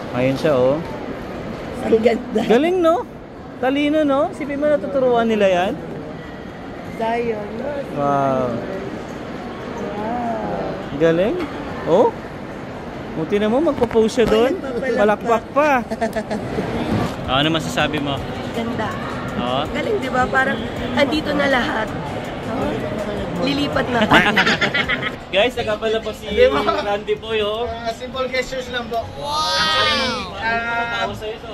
Ayun siya, oh. Ang ganda. Galing, no? Talino, no? Sipin mo natuturuan nila yan? Zion. Wow. Wow. Galing. Oh? Buti na mo, magpo-post siya doon. Palakpak pa. Ano masasabi mo? Ganda. Oo. Galing, di ba? Parang andito na lahat. Lilipat na pa. Guys, nagkapala po si Randy po, yo. Simple gestures lang po. Wow! Tawa sa'yo to.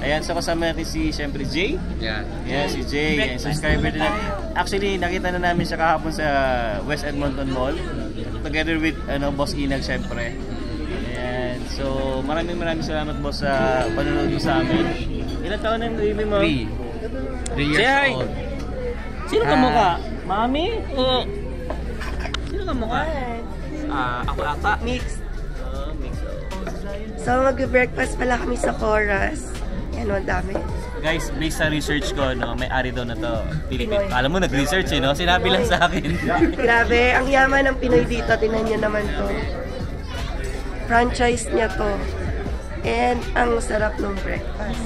Ayan, so kasama natin si, siyempre, Jay. Yeah, si Jay. Ayan, subscriber din natin. Actually, nakita na namin siya kahapon sa West Edmonton Mall. Together with Boss Inag, siyempre. Ayan, so maraming salamat, Boss, sa panonood mo sa amin. Ilan taon na yung baby mo? 3 years old. Sino ka mukha? Mami? O? Sino ka mukha? Ako ata. Mix. Mix. So mag-breakfast pala kami sa Chorus. Yan, ang dami. Guys, based sa research ko, no, may-ari daw na to, Pilipino. Alam mo, nag-research no? Sinabi lang sa akin. Grabe, ang yaman ng Pinoy dito. Tingnan niyo naman to. Franchise niya to. And ang sarap ng breakfast.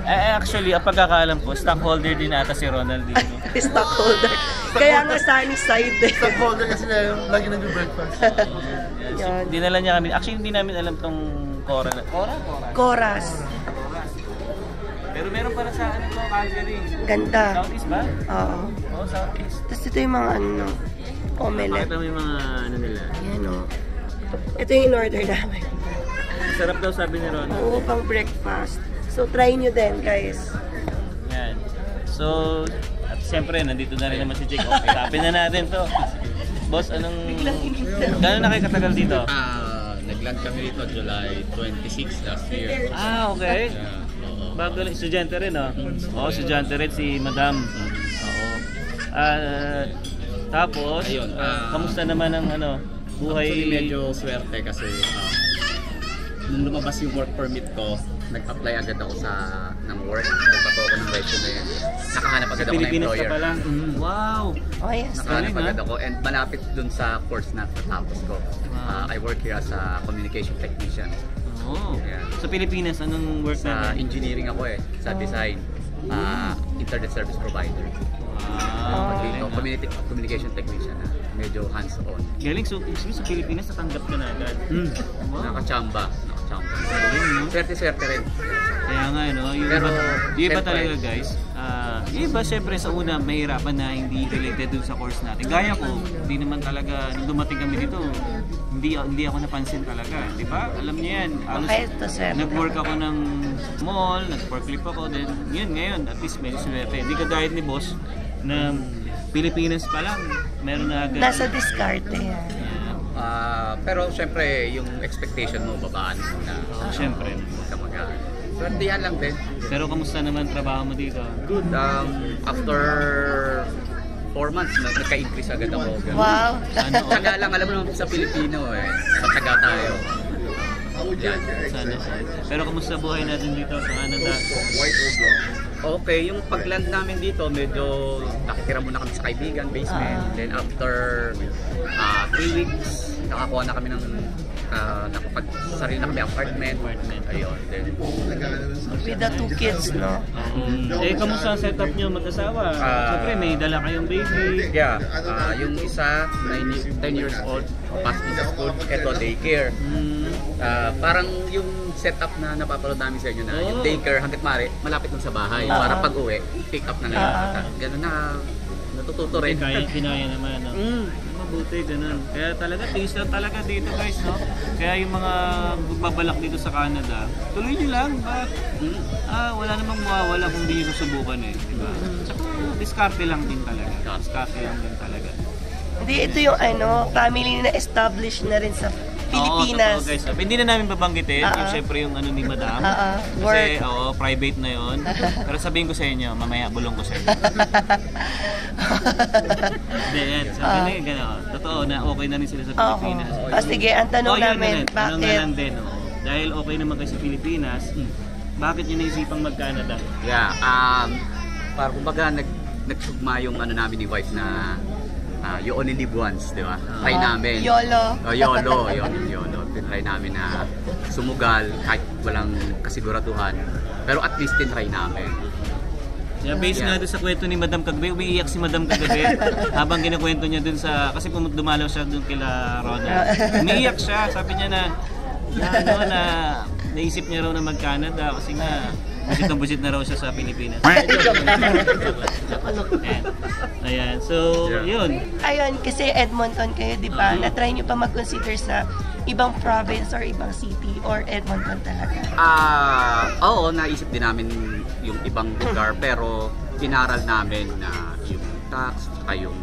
Actually, ang pagkakaalam ko, stockholder din ata si Ronald dito. Stockholder. Kaya nga sunny side. Stockholder kasi na lagi nag-breakfast. Yan. Dinala niya kami. Actually, hindi namin alam tong Cora. Chorus. Pero meron pala sa Calgary. Ganda. Southeast ba? Oo. Oo, Southeast. Tapos ito yung mga omelette. Pakita mo yung mga nila. Yan o. Ito yung in-order namin. Sarap daw, sabi ni Ron. Oo, pang breakfast. So try nyo din, guys. Yan. So, at siyempre, nandito na rin naman si Jake. Okay, tapin na natin to. Boss, gano'n na kayo katagal dito? Nag-land kami dito July 26 last year. Okay. Yeah. Bago lang, estudyante rin, no? Oo, estudyante rin si Madam. Oo. Tapos, Ayun, kamusta naman ang buhay? Actually, medyo swerte kasi nung lumabas yung work permit ko, nag-apply agad ako ng work. Nagpato ako ng resume. Nakahanap agad ako ng Pilipinas employer. ka pa lang. Wow! Oh, yes. Nakahanap Galing, agad ako and malapit dun sa course na natapos ko. I work here as a communication technician. Oh. Yeah. Sa Pilipinas, anong work Sa natin? engineering ako sa design. Internet service provider. Wow! Dito, communication technician na. Medyo hands-on. Galing, so sa Pilipinas natanggap ka na agad. Wow. Nakachamba. Galing, no? Swerte-swerte rin. Kaya nga, no? Yung Pero, iba syempre, talaga, guys. Yung iba, syempre, sa una, mahirapan na hindi related dun sa course natin. Gaya ko, hindi naman talaga, nung dumating kami dito, hindi ako napansin talaga. Di ba? Alam niyo yan. Okay, ito, sir. Nag-work ako ng mall, nag-forklift ako, then yun, ngayon, at least medyo swerte. Hindi ka gaya ni boss, na Pilipinas pa lang, meron na agad. Nasa diskarte yan. Pero syempre, yung expectation mo, babaan na. Syempre. Sa mga swertihan lang din. Pero kamusta naman trabaho mo dito? Good. After 4 months, nagka-increase agad ako. Ganun. Wow. Taga lang, alam mo naman sa Pilipino Mataga tayo. Yan. Sana. Pero kamusta buhay natin dito sa Canada? Okay, yung pag-land namin dito, medyo nakitira muna kami sa kaibigan, basement. Then after 3 weeks, nakakuha na kami ng sarili na kami apartment. Ayun. Then, With the 2 kids, no? Kamusta ang setup nyo mag-asawa? Siyempre, may dala kayong baby. yeah, yung isa, 10 years old, pasok sa school, eto daycare. Parang yung setup na napapanood namin sa inyo na yung daycare hanggat maaari, malapit lang sa bahay. Para pag-uwi, pick up na lang. Ganun na, natututo rin. Kinaya naman, no? Mabuti, ganun. Kaya talaga, taste lang talaga dito, guys, no? Kaya yung mga magbabalak dito sa Canada, tuloy nyo lang, but wala namang mawawala kung hindi nyo susubukan diba? Tsaka, diskarte lang din talaga. Diskarte lang din talaga. Hindi, ito yung family na established na rin sa Pilipinas. Oo, guys. Hindi na namin babanggitin. Yung syempre yung ano ni Madam. Work. Kasi, private na yon. Pero sabihin ko sa inyo, mamaya bulong ko sa inyo. Hindi, yan. Sabi na yun, gano'n. Totoo na okay na rin sila sa Pilipinas. Sige, ang tanong Yun namin, na, tanong na bakit? lang din. Dahil okay naman kayo sa Pilipinas, bakit nyo naisipang mag-Canada? Yeah, parang kumbaga nagsugma yung ano namin ni wife na you only live once, di ba? Try namin. YOLO. YOLO. Try namin na sumugal kahit walang kasiguraduhan. Pero at least try namin. Yeah, based nga doon sa kwento ni Madam kagabi, umiiyak si Madam kagabi habang kinakwento niya doon sa, kasi dumalaw siya doon kila Ronald. Umiiyak siya, sabi niya na naisip niya raw na mag-Canada kasi nga busit na raw siya sa Pilipinas. Ayan, so yun. Ayun, kasi Edmonton kayo, di ba? Na-try nyo pa mag-consider sa ibang province or ibang city or Edmonton talaga? Oo, naisip din namin yung ibang lugar pero inaral namin na yung tax, saka yung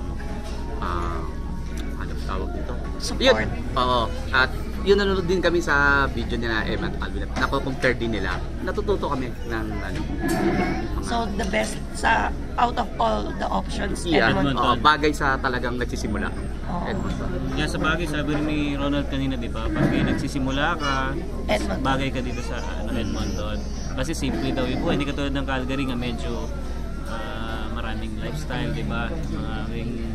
anong tawag dito? Support. Oo. At yun, nanonood din kami sa video nila Emma at Alvin. Nako-compare din nila. Natututo kami ng ano. So the best sa out of all the options, Yeah, Edmonton. bagay sa talagang nagsisimula. Edmonton. Yeah, sa bagay, sabi rin ni Ronald kanina, di ba? Pag nagsisimula ka, Edmonton. bagay ka dito sa Edmonton. Kasi simple daw yung buhay. Hindi katulad ng Calgary nga medyo maraming lifestyle, di ba? Maraming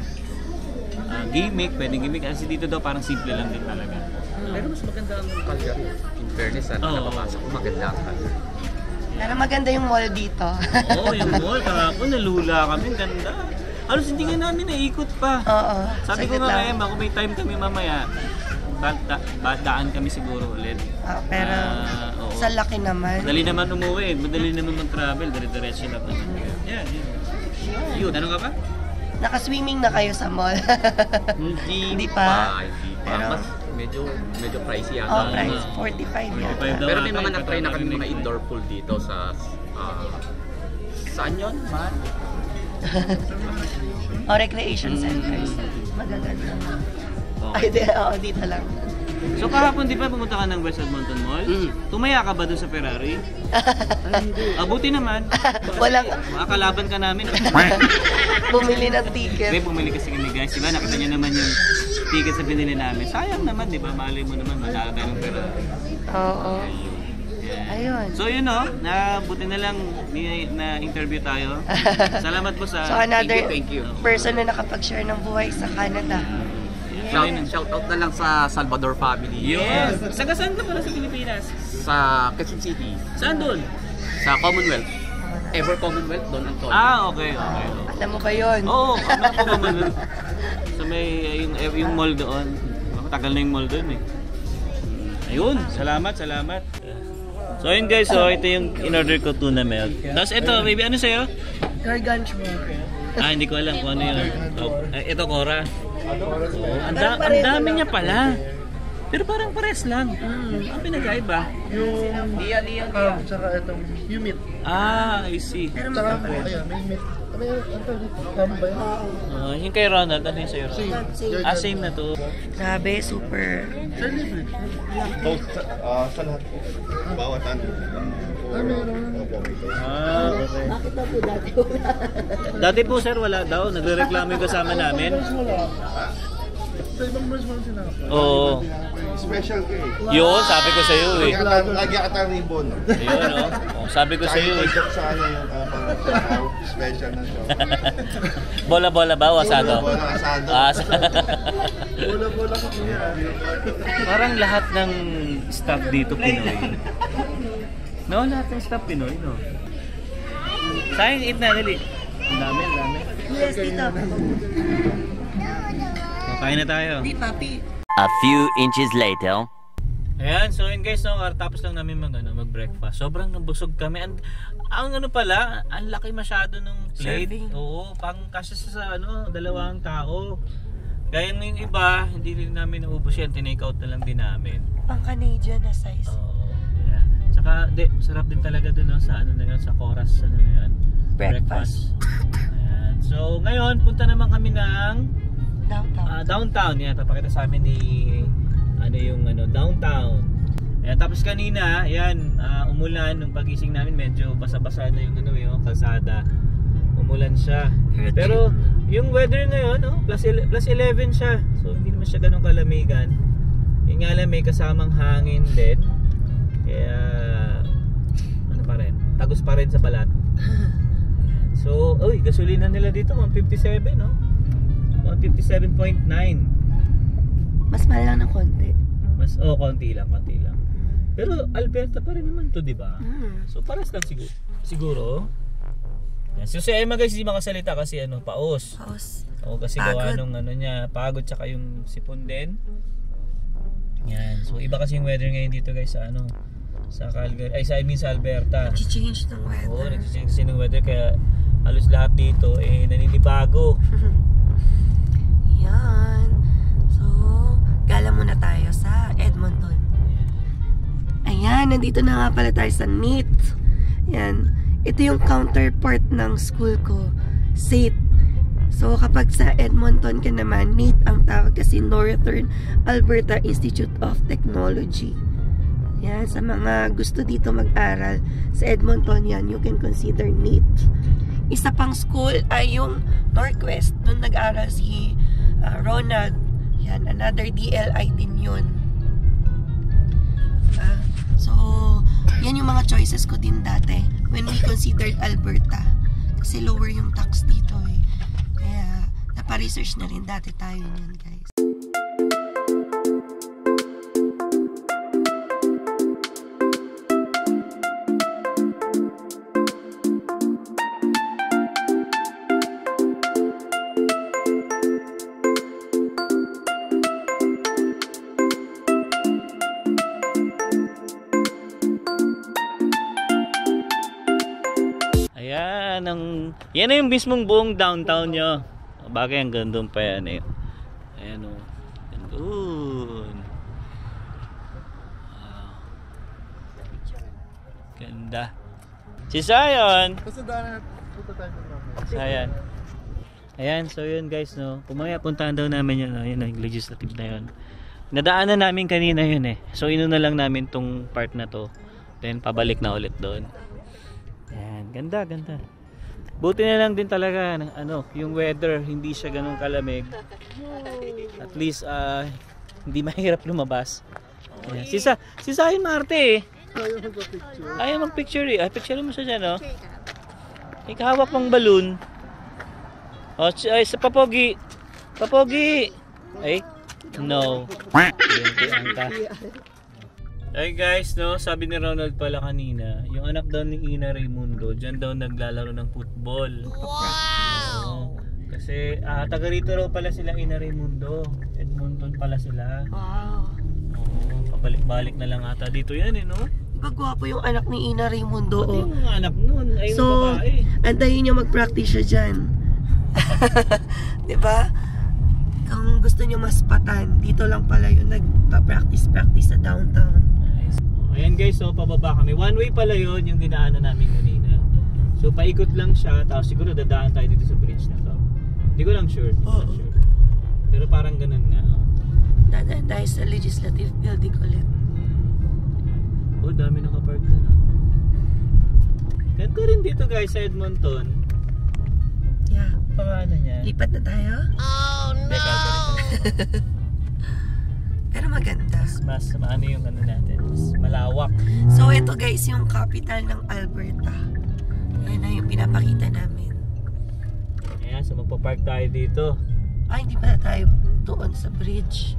gimmick, pwedeng gimmick. Kasi dito daw parang simple lang din talaga. Pero mas maganda ang Calgary. In fairness, napapasok ko maganda ang Calgary. Pero maganda yung mall dito. Oo, yung mall. Kahapon, nalula kami. Ganda. Halos hindi nga namin naikot pa. Oo. Sabi ko saglit nga lang. Emma, kung may time kami mamaya, daan kami siguro ulit. Pero Oo. sa laki naman. Madali naman umuwi, madali naman mag-travel, dire-diretso lang. Yan, yun. Yun, ano ka pa? Naka-swimming na kayo sa mall. Hindi pa. Hindi pa. Pero- Mas medyo pricey yata. Oh, price 45 yata. 45 daw. Pero may mga na-try na kami mga indoor pool dito sa saan yun? Recreation centers. Magaganda. Okay. Ay, dito lang. So kahapon di ba pumunta ka ng West Edmonton Mall? Tumaya ka ba doon sa Ferrari? Buti naman. Walang Makakalaban ka namin. bumili ng Hindi, ticket. bumili kasi kami guys. Diba nakita niyo naman yung ticket sa binili namin. Sayang naman, di ba? Malay mo naman, magkakaroon ng Ferrari. Oo. Yeah. Ayun. So yun buti na lang na-interview tayo. Salamat po sa... So another Thank you. person na nakapag-share ng buhay sa Canada. Shout out na lang sa Salvador family. Yes! Saan ka pala sa Pilipinas? Sa Quezon City. Saan doon? Sa Commonwealth. Ever Commonwealth, Don Antonio. Okay. Alam mo ba yun? Oo, ano po naman. So may yung mall doon. Matagal na yung mall doon eh. Ayun, salamat. So ayun guys, ito yung in-order ko tuna milk. Tapos ito, baby, ano sa'yo? Gargantua. Hindi ko alam kung ano yun. Ito, Cora. Ang dami niya pala. Pero parang pares lang. Ang pinagkaiba. Yung Liya. tsaka itong yung meat. I see. Tsaka po, ayan, may meat. Ano ba yun? Yung kay Ronald, ano yung sa'yo? Same na to. Grabe, super. Sir, libre. Sa lahat po. Bawat ano. Meron. Okay. Bakit na po dati? Dati po sir, wala daw. Nagre-reklamo yung kasama namin. Sa ibang branch mo sila. Oo. Special ka eh. Yun, sabi ko sa'yo eh. Lagi ka tayong ribbon. Yun, no? Sabi ko sa'yo eh. Kahit sa ano yung special na show. Bola-bola ba o asado? Bola, asado. Bola-bola ka kuya. Parang lahat ng staff dito Pinoy. No, lahat ng staff Pinoy, no? Sayang, eat na, dali. Ang dami. Yes, dito. Kain na tayo. Di, papi. A few inches later. Ayan, so yun guys, tapos lang namin mag-breakfast. Sobrang nabusog kami. Ang ano pala, ang laki masyado ng plate. Serving. Oo, pang kasi sa dalawang tao. Gaya ng iba, hindi rin namin naubos yan. Tinake out na lang din namin. Pang Canadian na size. Oo. Yeah. Tsaka, sarap din talaga dun sa sa Coras, Breakfast. Ayan. So, ngayon, punta naman kami ng Downtown. downtown. Yan, papakita sa amin ni ano yung downtown. Ayan, tapos kanina, ayan, umulan nung pagising namin, medyo basa-basa na yung kalsada. Umulan siya. Pero yung weather ngayon, plus 11 siya. So hindi naman siya ganun kalamigan. Yung nga lang may kasamang hangin din. Kaya pa rin, tagos pa rin sa balat. So, gasolina nila dito 157, 157.9. Mas mahal lang ng konti. Konti lang. Pero Alberta pa rin naman to, di ba? So pares lang siguro. Yan. So si Emma guys, hindi makasalita kasi paos. Kasi gawa nung niya, pagod tsaka yung sipon din. Yan. So iba kasi yung weather ngayon dito guys sa sa Calgary, sa Alberta. Nag-change ng weather. Nag-change kasi ng weather kaya halos lahat dito naninibago. Yan. So, gala muna tayo sa Edmonton. Ayan, nandito na nga pala tayo sa NEAT. Yan. Ito yung counterpart ng school ko, SAIT. So, kapag sa Edmonton ka naman, NEAT ang tawag kasi Northern Alberta Institute of Technology. Yan, sa mga gusto dito mag-aral sa Edmonton, yan, you can consider NEAT. Isa pang school ay yung Northwest. Doon nag-aral si Ronald. Yan, another DLI din yun. So, yan yung mga choices ko din dati when we considered Alberta. Kasi lower yung tax dito eh. Kaya, napa-research na rin dati tayo yan, guys. Yan na yung mismong buong downtown nyo. Bagay ang gandun pa yan Ayan o. Gandun. Wow. Ganda. Si Zion. Zion. Ayan, so yun guys Pumaya puntahan daw namin yun yung legislative na yun. Nadaanan namin kanina yun So inuna lang namin tong part na to. Then pabalik na ulit doon. Ayan, ganda. Buti na lang din talaga ng yung weather, hindi siya ganun kalamig. At least hindi mahirap lumabas. Ayan. Si Zion Marte ayaw magpicture picture mo siya dyan Ikahawak mong balloon. Ay, sa Papogi. Ay, no. Ay guys, sabi ni Ronald pala kanina, yung anak daw ni Ina Raimundo, dyan daw naglalaro ng football. Wow! Kasi taga rito raw pala sila Ina Raimundo. Edmonton pala sila. Wow! Pabalik-balik na lang ata dito yan Gwapo yung anak ni Ina Raimundo. Pati yung mga anak nun, ay so, babae. Antayin niyo mag-practice siya dyan. Diba? Kung gusto niyo maspatan, dito lang pala yung nagpa-practice sa downtown. Ayan guys, pababa kami. One way pala yun yung dinaanan namin kanina. So paikot lang siya, tapos siguro dadaan tayo dito sa bridge na to. Hindi ko lang sure. Pero parang ganun nga. Dadaan tayo sa legislative building ulit. Dami nakapark na. Ganito rin dito guys sa Edmonton. Yeah. Paano niya? Lipat na tayo? Oh no! Pero maganda. Mas maano yung natin, mas malawak. So ito guys yung capital ng Alberta. Yan na yung pinapakita namin. Ayan, so magpa-park tayo dito. Ay, hindi pala tayo doon sa bridge.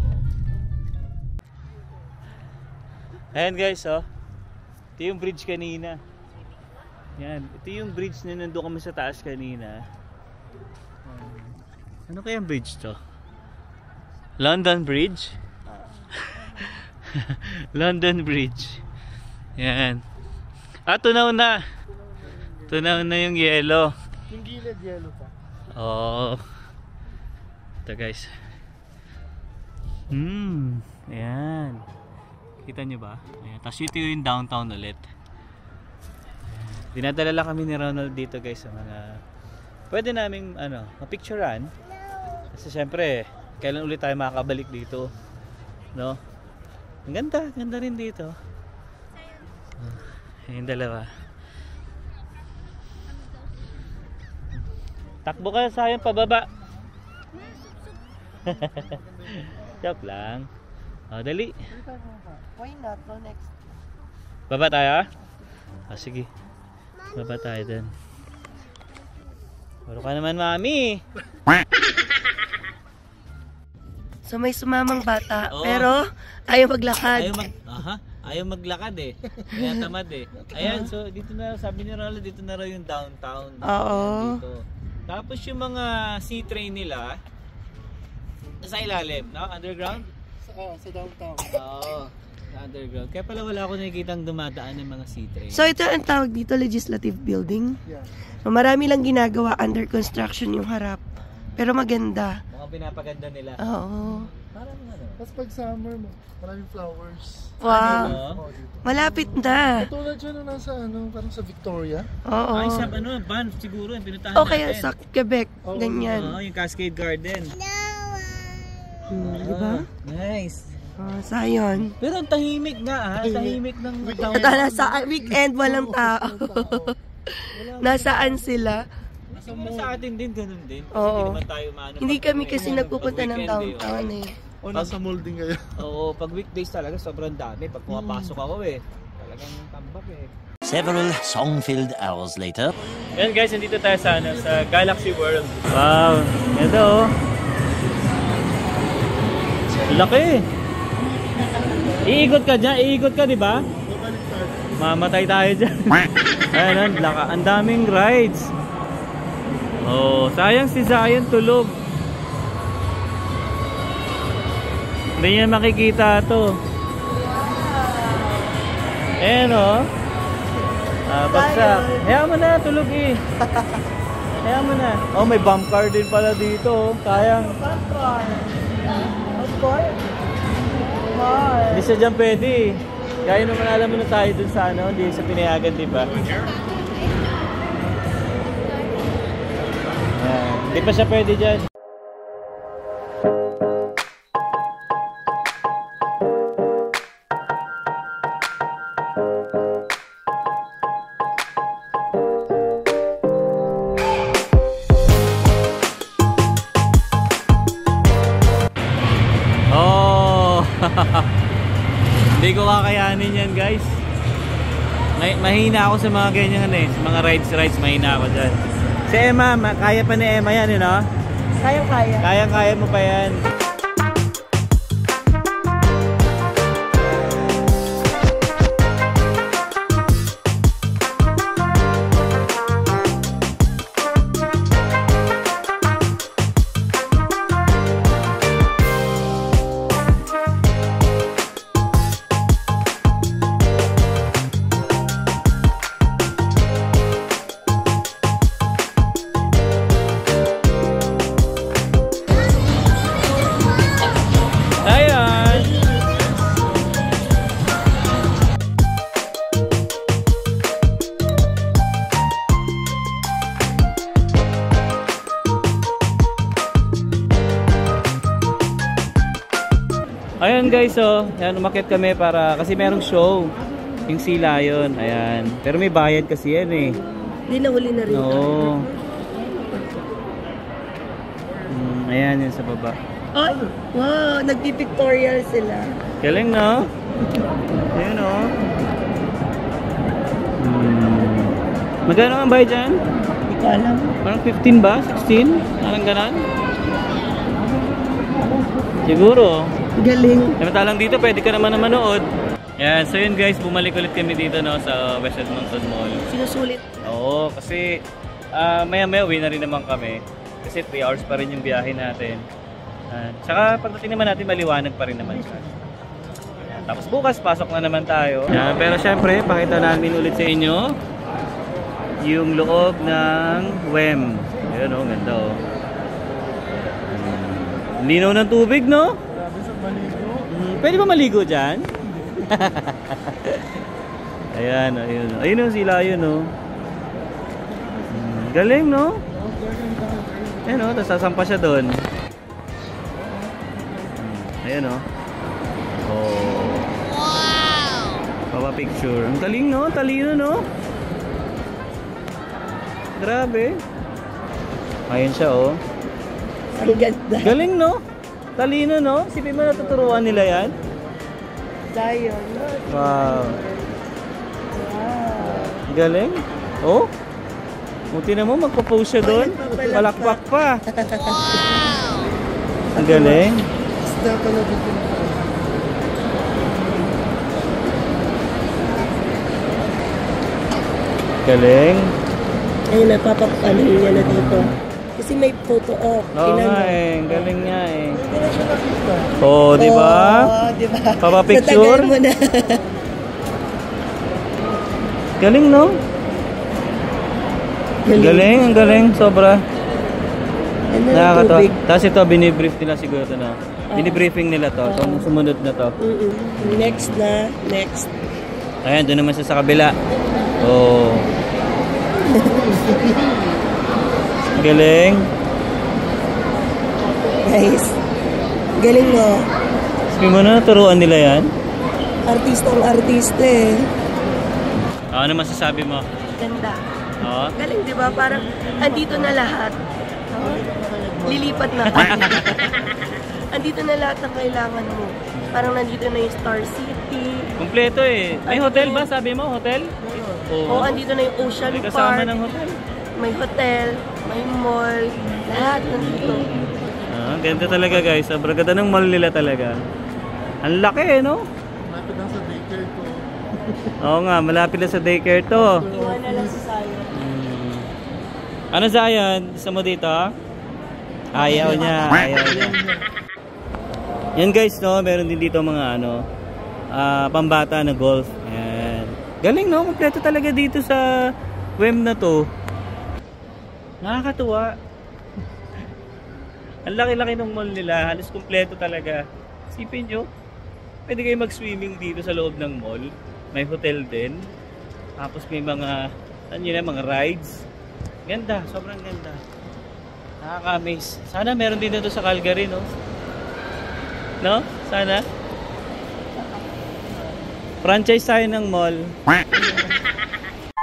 Ayan guys, ito yung bridge kanina. Yan, ito yung bridge na nandun kami sa taas kanina. Ano kaya yung bridge to? London Bridge? London Bridge. Yan. Tunaw na. Tunaw na yung yellow. Yung gilid yellow pa. Oo. Ito guys. Ayan. Kita nyo ba? Ayan. Tapos ito yung downtown ulit. Dinadala lang kami ni Ronald dito guys sa mga pwede naming mapicturean. Kasi syempre kailan ulit tayo makakabalik dito, no? Ang ganda, ganda rin dito. Yung dalawa. Takbo ka sayang pababa. Joke lang. O, dali. Why not? Go next. Baba tayo? Sige. Baba tayo dun. Puro ka naman, mami. So may sumamang bata, Oo. pero ayaw maglakad. Ayaw maglakad eh. Kaya tamad eh. Ayan, so dito na, sabi ni Rollo, dito na raw yung downtown. Oo. Dito. Tapos yung mga C-train nila, nasa ilalim, no? Underground? Sa downtown. Oo. Underground. Kaya pala wala ako nakikitang dumadaan ng mga C-train. So ito ang tawag dito, Legislative Building. Yeah. So, marami lang ginagawa, under construction yung harap. Pero maganda. Mukhang pinapaganda nila. Oo. Parang ano? Tapos pag summer, maraming flowers. Wow. Ano? Oh, dito. Malapit na. Katulad yun na nasa parang sa Victoria. Oo. Ay, sa ano, Banff siguro, yung pinuntahan O kaya natin. sa Quebec, Oo. ganyan. Oo, yung Cascade Garden. Di ba? Nice. Sayon. Pero ang tahimik nga tahimik ng town. Ito, nasa weekend, walang tao. Nasaan sila? Siguro sa atin din, ganun din. Kasi Oo. hindi naman tayo maano. Hindi pag- kami kasi pag nagpupunta ng weekend downtown eh. O nasa mall din kayo. Oo, pag weekdays talaga sobrang dami. Pag pumapasok ako talagang tambak Several song-filled hours later. Yan guys, nandito tayo sa Galaxy World. Wow, ito oh. Laki. Iikot ka dyan, iikot ka, di ba? Mamatay tayo dyan. Ayan, ang daming rides. Oh, sayang si Zion tulog. Hindi niya makikita to. Ayan oh. Bagsak. Hayaan mo na, tulog eh. Hayaan mo na. Oh, may bump car din pala dito. Sayang. Of course. Hindi siya dyan pwede eh. Kaya naman alam mo na tayo dun sa ano, hindi sa pinayagan, di ba? Hindi pa siya pwede dyan. Oh! Hindi ko kakayanin yan guys. Mahina ako sa mga ganyan sa mga rides, mahina ako dyan. Si Emma, kaya pa ni Emma yan, no? Kaya-kaya. Kaya mo pa yan. Ayan guys, oh, ayan, umakyat kami para kasi merong show yung Sea Lion, ayan. Pero may bayad kasi yan eh. Hindi nahuli na rin. Oo. Ayan, yan sa baba. Ay, wow, nagpipictorial sila. Galing, no? Ayan, oh. Magkano ang bayad dyan? Hindi ko alam. Parang 15 ba? 16? Parang ganon? Siguro. Galing. Samantalang dito, pwede ka naman na manood. Yan, so yun guys, bumalik ulit kami dito no, sa West Edmonton Mall. Sinusulit. Oo, kasi maya-maya uwi na rin naman kami. Kasi 3 hours pa rin yung biyahe natin. Tsaka pagdating naman natin, maliwanag pa rin naman siya. Yan, tapos bukas, pasok na naman tayo. Yan, pero syempre, pakita namin ulit sa inyo yung loob ng WEM. Ayan o, ganda o. Linaw ng tubig, no? Grabe sa maligo. Pwede ba maligo dyan? Ayan, ayun. Ayun o, sila yun o. Galing, no? Ayan o, tapos sasampa siya doon. Ayan o. Oh. Papa-picture. Ang galing, no? Talino, no? Grabe. Ayun siya, oh. Ang ganda. Galing, no? Talino, no? Sipin mo natuturuan nila yan? Zion. Wow. Galing. Oh? Buti na mo, magpo-post siya doon. Palakpak pa. Ang galing. Basta ka na dito. Galing. Ayun, napapapanood niya na dito. Kasi may photo op. Oo nga eh. Ang galing nga eh. Hindi na siya nakita. Oh, di ba? Oo, di ba? Papa-picture? Natagal mo na. Galing, no? Galing, ang galing. Sobra. Ano na Nakakatawa. tubig? Tapos ito, binibrief nila siguro ito na. Binibriefing nila to. Itong sumunod na to. Next na. Next. Ayan, doon naman siya sa kabila. Oh. Galing. Guys. Galing mo. Sabi mo na, naturuan nila yan? Artistang artista eh. Ano masasabi mo? Ganda. Oo. Galing, di ba? Parang andito na lahat. Lilipat na ka. Andito na lahat ng kailangan mo. Parang nandito na yung Star City. Kompleto eh. May hotel ba? Sabi mo, hotel? O, andito na yung Ocean May kasama Park. ng hotel. May hotel. May mall. Lahat nandito. Ganda talaga guys. Sobrang ganda ng mall nila talaga. Ang laki eh, no? Malapit lang sa daycare ko. Oo nga, malapit na sa daycare to. Iwan na lang si Zion. Ano Zion? Gusto mo dito? Ayaw niya. Ayaw niya. Yan guys, no? Meron din dito mga ano, pambata na golf. Ayan. Galing, no? Kompleto talaga dito sa WEM na to. Nakakatuwa. Ang laki-laki ng mall nila. Halos kompleto talaga. Isipin nyo, pwede kayo mag-swimming dito sa loob ng mall. May hotel din. Tapos may mga, ano yun, mga rides. Ganda, sobrang ganda. Nakaka-amaze. Sana meron din dito sa Calgary, no? No? Sana. Franchise tayo ng mall.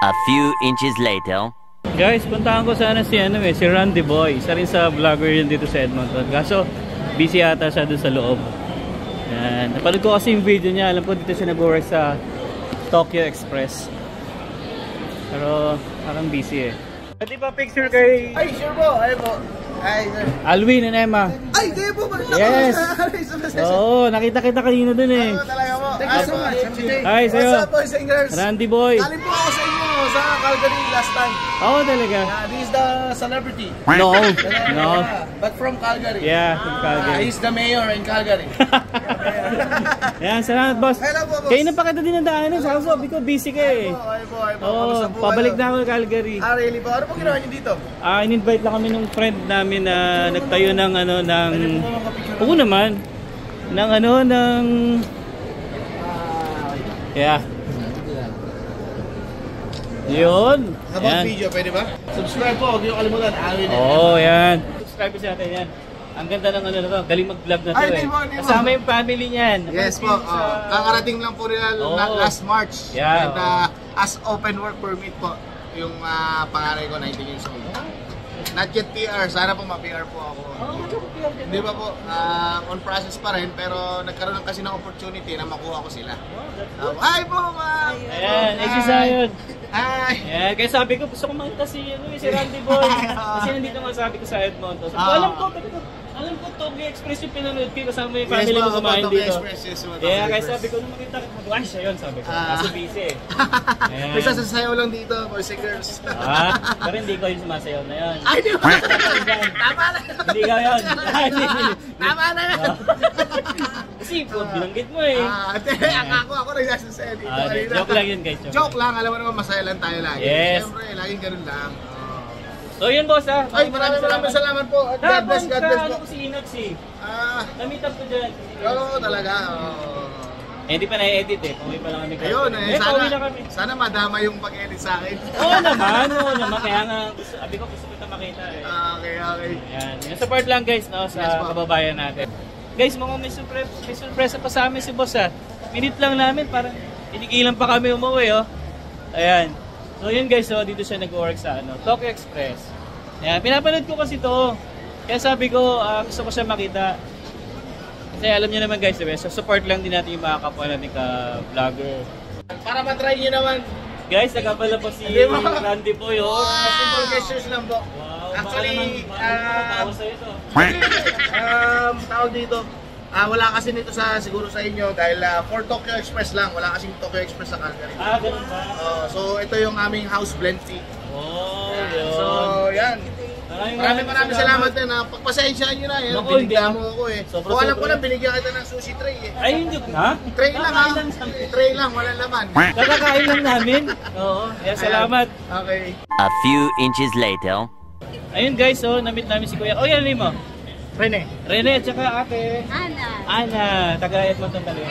A few inches later. Guys, puntahan ko sana si si Randy Boy. Isa rin sa vlogger yun dito sa Edmonton. Kaso, busy ata siya doon sa loob. Yan. Napanood ko kasi yung video niya. Alam ko dito siya nag-work sa Tokyo Express. Pero, parang busy eh. Pwede ba picture kay Ay, sure po. Ay po. Ay, sir. Alwin and Emma? Ay, kayo po ba? Yes! Oo, nakita kita kanina dun eh. Talaga po. Thank you so much. Hi, sa'yo. What's up, boys and girls? Randy Boy. Galing po ako sa inyo sa Calgary last time. Oo, talaga. This is the celebrity. No. No. But from Calgary. Yeah, from Calgary. He's the mayor in Calgary. Yan, salamat boss. Hello po, boss. Kayo na pa kita dinadaanan sa sabi ko busy ka eh. Ay po. Oo, pabalik na ako ng Calgary. Ah, really po? Ano po ginawa niyo dito? In-invite lang kami ng friend namin na nagtayo ng Oo naman. Yeah. Yun. Habang Yan. video, pwede ba? Subscribe po, huwag niyo kalimutan. Oo, yan. Subscribe sa atin yan. Ang ganda ng na to. Galing mag-vlog na to Ay, eh. di mo. Kasama yung family niyan. Yes po. Kakarating lang po nila last March. Yeah, And as open work permit po, yung pangaray ko 19 years old. Not yet PR, sana po ma-PR po ako. Di ba po, on process pa rin, pero nagkaroon kasi ng opportunity na makuha ko sila. Hi po, ma'am! Ayan, exercise. Hi! Ayan, kaya sabi ko, gusto ko makita si Randy Boy. Kasi nandito nga sabi ko sa Edmonton. So, alam ko, Tokyo Express yung pinanood ko, kasama yung family ko kumain dito. Yeah, kaya sabi ko, nung makita ko, mag-watch siya yun, sabi ko. Kasi busy eh. May sasasayaw lang dito, boys and girls. Pero hindi ko yung sumasayaw na yun. Ay, di ba? Tama na! Hindi ka yun. Tama na! Kasi binanggit mo eh. Ako nagsasasayaw dito. Joke lang yun guys. Joke lang, alam mo naman masaya lang tayo lagi. Yes. Siyempre, laging ganun lang. So yun boss ha. Ay, maraming salamat po. At God bless, God bless po. Ano ko si Inax eh. Na-meet up ko dyan. Oo, talaga. Eh, hindi pa na-edit eh. Pauwi pa lang kami. Ayun, pauwi na kami. sana madama yung pag-edit sa akin. Oo naman. Kaya nga, sabi ko gusto kita makita eh. Okay. Yan. Yung support lang guys, no, sa kababayan natin. Guys, mga may surpresa pa sa amin si boss ha. Minute lang namin, parang tinigilan pa kami umuwi, oh. Ayan. So yun guys, so dito siya nag-work sa Tokyo Express. Ayan, pinapanood ko kasi to. Kaya sabi ko, gusto ko siya makita. Kasi alam niyo naman guys, diba? So support lang din natin yung mga kapwa natin ka-vlogger. Para matry nyo naman. Guys, nagkapala po si Randy po yun. Simple gestures lang po. Wow, Actually, bawas sa'yo to. tawag dito, wala kasi nito siguro sa inyo dahil for Tokyo Express lang, wala kasing Tokyo Express sa Calgary. Ganun ba? So ito yung aming house blend tea. Oh, yun. So yan. Maraming salamat din. Pagpasensyaan nyo na yan. Naku, Binigyan mo ako eh. Sobra, Kung alam ko sobra. lang, binigyan kita ng sushi tray eh. Ay, hindi na? Tray lang ha. Tray lang, walang laman. Kakakain lang namin. Oo. Kaya salamat. Okay. A few inches later. Ayun guys, so na-meet namin si Kuya. Oh, yan name mo. Rene. Rene at saka ate. Ana. Ana. Taga-Edmonton talaga.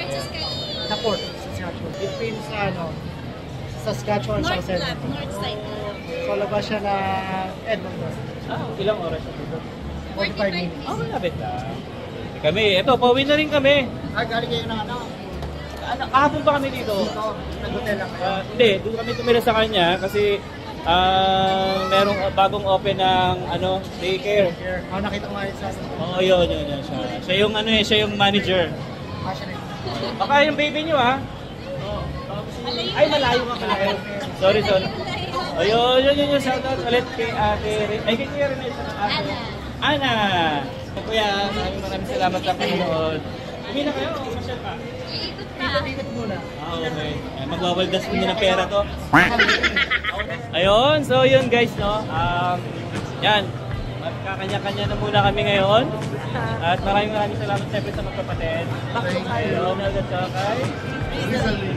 Sa port, Saskatchewan. Between sa Saskatchewan sa North Lab, North side. So labas siya na Edmonton. Ilang oras na dito? 45 minutes. Oh, malapit lang. Kami, eto, pauwi na rin kami. Galing kayo ng Kahapon pa kami dito. nag-hotel lang kayo. Hindi, doon kami tumira sa kanya kasi merong bagong open ng daycare. Nakita ko nga yun sa Yun siya. Siya yung siya yung manager. passionate. Baka yung baby niyo Ay, malayo ka pala. Sorry. Yun. Shout out ulit kay ate. Ay, kay Kuya Rene. Ana. Kuya, maraming salamat sa panonood. Uwi na kayo o masyal pa? Ikot muna. Okay. Magwawaldas muna ng pera to. Ayun, so yun guys, no? Yan. Magkakanya-kanya na muna kami ngayon. At maraming salamat siyempre sa magkapatid. Ayun, at kay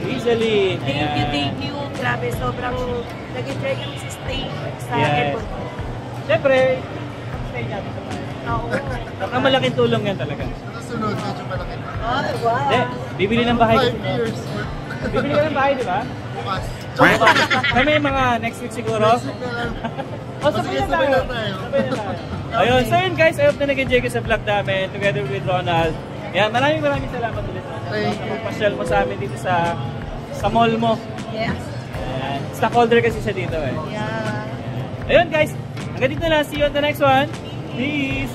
Easily. Thank you. Grabe, sobrang nag-enjoy kami sa stay sa Yes. Edmonton. Siyempre, stay natin sa bahay. Oo. Ang malaking tulong yan talaga. Susunod, medyo malaki. Ay, wow. Hindi, bibili ng bahay. 5 years. Bibili ka ng bahay, di ba? Bukas. Kami mga next week siguro. Sabay na tayo. Ayun, so yun guys, I hope na nag-enjoy kayo sa vlog namin together with Ronald. Yan, maraming salamat ulit. Thank you. Pasyal mo sa amin dito sa mall mo. Yes. Ayan, stockholder kasi siya dito eh. Yeah. Ayun guys, hanggang dito na. See you on the next one. Peace!